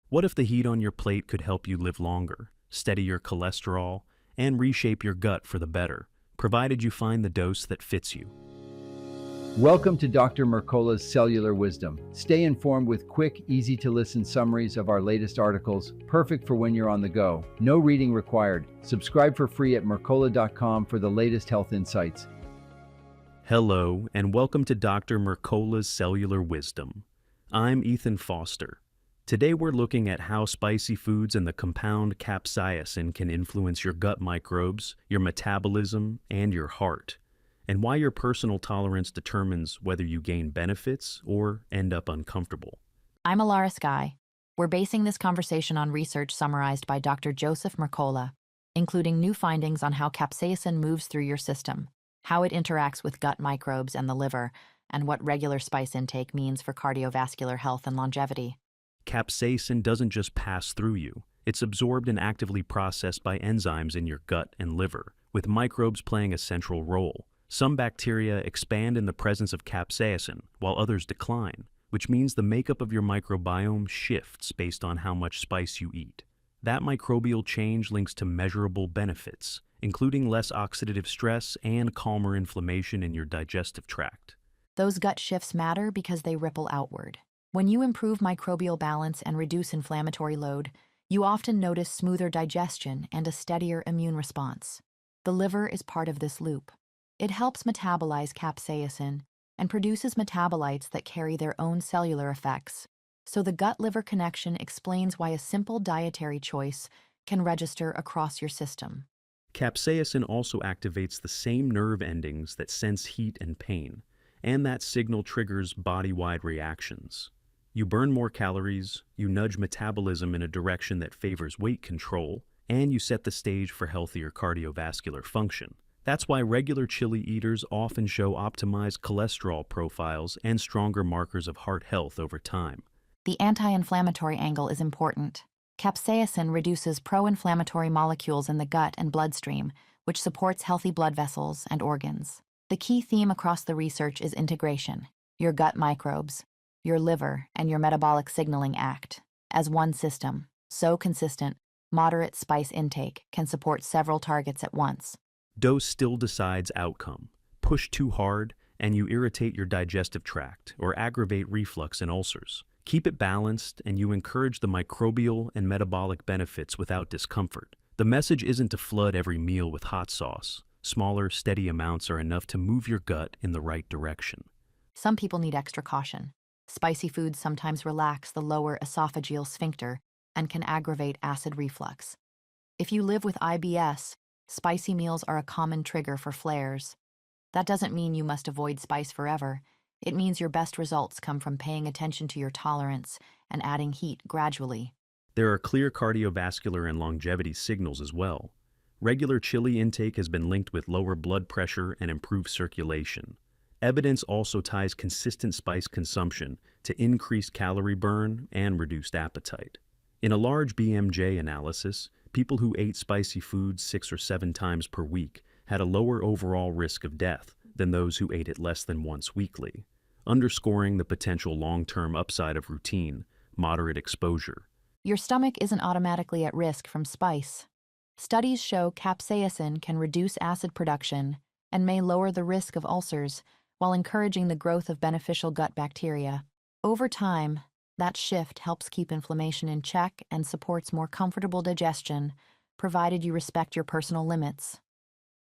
What if the heat on your plate could help you live longer, steady your cholesterol, and reshape your gut for the better, provided you find the dose that fits you? Welcome to Dr. Mercola's Cellular Wisdom. Stay informed with quick, easy-to-listen summaries of our latest articles, perfect for when you're on the go. No reading required. Subscribe for free at mercola.com for the latest health insights. Hello, and welcome to Dr. Mercola's Cellular Wisdom. I'm Ethan Foster. Today we're looking at how spicy foods and the compound capsaicin can influence your gut microbes, your metabolism, and your heart, and why your personal tolerance determines whether you gain benefits or end up uncomfortable. I'm Alara Skye. We're basing this conversation on research summarized by Dr. Joseph Mercola, including new findings on how capsaicin moves through your system, how it interacts with gut microbes and the liver, and what regular spice intake means for cardiovascular health and longevity. Capsaicin doesn't just pass through you. It's absorbed and actively processed by enzymes in your gut and liver, with microbes playing a central role. Some bacteria expand in the presence of capsaicin, while others decline, which means the makeup of your microbiome shifts based on how much spice you eat. That microbial change links to measurable benefits, including less oxidative stress and calmer inflammation in your digestive tract. Those gut shifts matter because they ripple outward. When you improve microbial balance and reduce inflammatory load, you often notice smoother digestion and a steadier immune response. The liver is part of this loop. It helps metabolize capsaicin and produces metabolites that carry their own cellular effects. So the gut-liver connection explains why a simple dietary choice can register across your system. Capsaicin also activates the same nerve endings that sense heat and pain, and that signal triggers body-wide reactions. You burn more calories, you nudge metabolism in a direction that favors weight control, and you set the stage for healthier cardiovascular function. That's why regular chili eaters often show optimized cholesterol profiles and stronger markers of heart health over time. The anti-inflammatory angle is important. Capsaicin reduces pro-inflammatory molecules in the gut and bloodstream, which supports healthy blood vessels and organs. The key theme across the research is integration. Your gut microbes, your liver, and your metabolic signaling act as one system. So consistent, moderate spice intake can support several targets at once. Dose still decides outcome. Push too hard, and you irritate your digestive tract or aggravate reflux and ulcers. Keep it balanced, and you encourage the microbial and metabolic benefits without discomfort. The message isn't to flood every meal with hot sauce. Smaller, steady amounts are enough to move your gut in the right direction. Some people need extra caution. Spicy foods sometimes relax the lower esophageal sphincter and can aggravate acid reflux. If you live with IBS, spicy meals are a common trigger for flares. That doesn't mean you must avoid spice forever. It means your best results come from paying attention to your tolerance and adding heat gradually. There are clear cardiovascular and longevity signals as well. Regular chili intake has been linked with lower blood pressure and improved circulation. Evidence also ties consistent spice consumption to increased calorie burn and reduced appetite. In a large BMJ analysis, people who ate spicy foods 6 or 7 times per week had a lower overall risk of death than those who ate it less than once weekly, underscoring the potential long-term upside of routine, moderate exposure. Your stomach isn't automatically at risk from spice. Studies show capsaicin can reduce acid production and may lower the risk of ulcers while encouraging the growth of beneficial gut bacteria. Over time, that shift helps keep inflammation in check and supports more comfortable digestion, provided you respect your personal limits.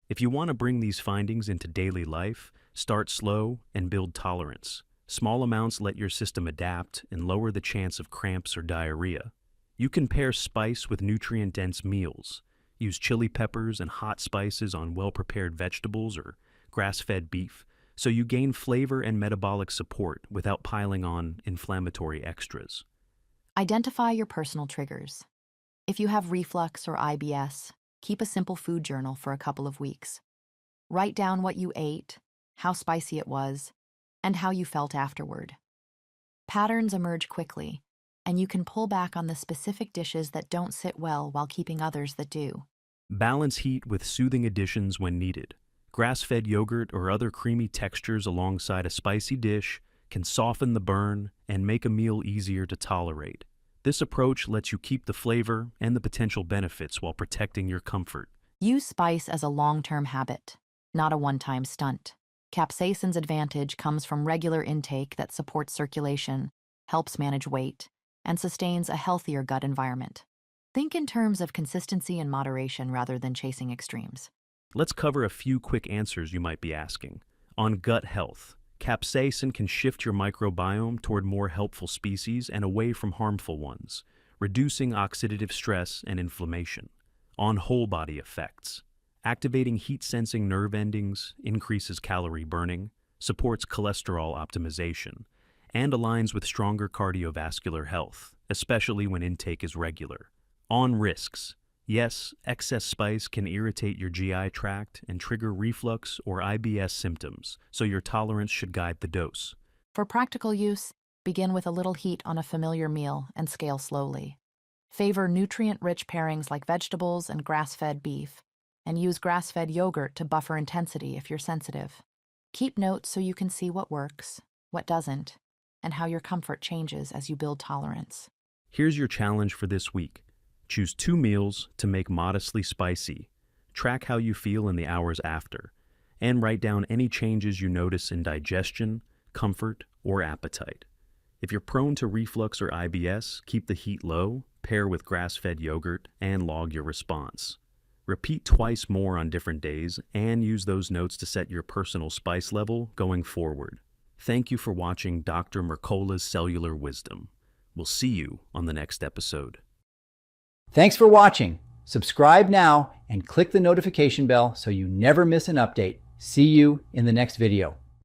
If you want to bring these findings into daily life, start slow and build tolerance. Small amounts let your system adapt and lower the chance of cramps or diarrhea. You can pair spice with nutrient-dense meals. Use chili peppers and hot spices on well-prepared vegetables or grass-fed beef, so you gain flavor and metabolic support without piling on inflammatory extras. Identify your personal triggers. If you have reflux or IBS, keep a simple food journal for a couple of weeks. Write down what you ate, how spicy it was, and how you felt afterward. Patterns emerge quickly, and you can pull back on the specific dishes that don't sit well while keeping others that do. Balance heat with soothing additions when needed. Grass-fed yogurt or other creamy textures alongside a spicy dish can soften the burn and make a meal easier to tolerate. This approach lets you keep the flavor and the potential benefits while protecting your comfort. Use spice as a long-term habit, not a one-time stunt. Capsaicin's advantage comes from regular intake that supports circulation, helps manage weight, and sustains a healthier gut environment. Think in terms of consistency and moderation rather than chasing extremes. Let's cover a few quick answers you might be asking. On gut health, capsaicin can shift your microbiome toward more helpful species and away from harmful ones, reducing oxidative stress and inflammation. On whole body effects, activating heat-sensing nerve endings, increases calorie burning, supports cholesterol optimization, and aligns with stronger cardiovascular health, especially when intake is regular. On risks, yes, excess spice can irritate your GI tract and trigger reflux or IBS symptoms, so your tolerance should guide the dose. For practical use, begin with a little heat on a familiar meal and scale slowly. Favor nutrient-rich pairings like vegetables and grass-fed beef, and use grass-fed yogurt to buffer intensity if you're sensitive. Keep notes so you can see what works, what doesn't, and how your comfort changes as you build tolerance. Here's your challenge for this week. Choose 2 meals to make modestly spicy. Track how you feel in the hours after, and write down any changes you notice in digestion, comfort, or appetite. If you're prone to reflux or IBS, keep the heat low, pair with grass-fed yogurt, and log your response. Repeat twice more on different days, and use those notes to set your personal spice level going forward. Thank you for watching Dr. Mercola's Cellular Wisdom. We'll see you on the next episode. Thanks for watching. Subscribe now and click the notification bell so you never miss an update. See you in the next video.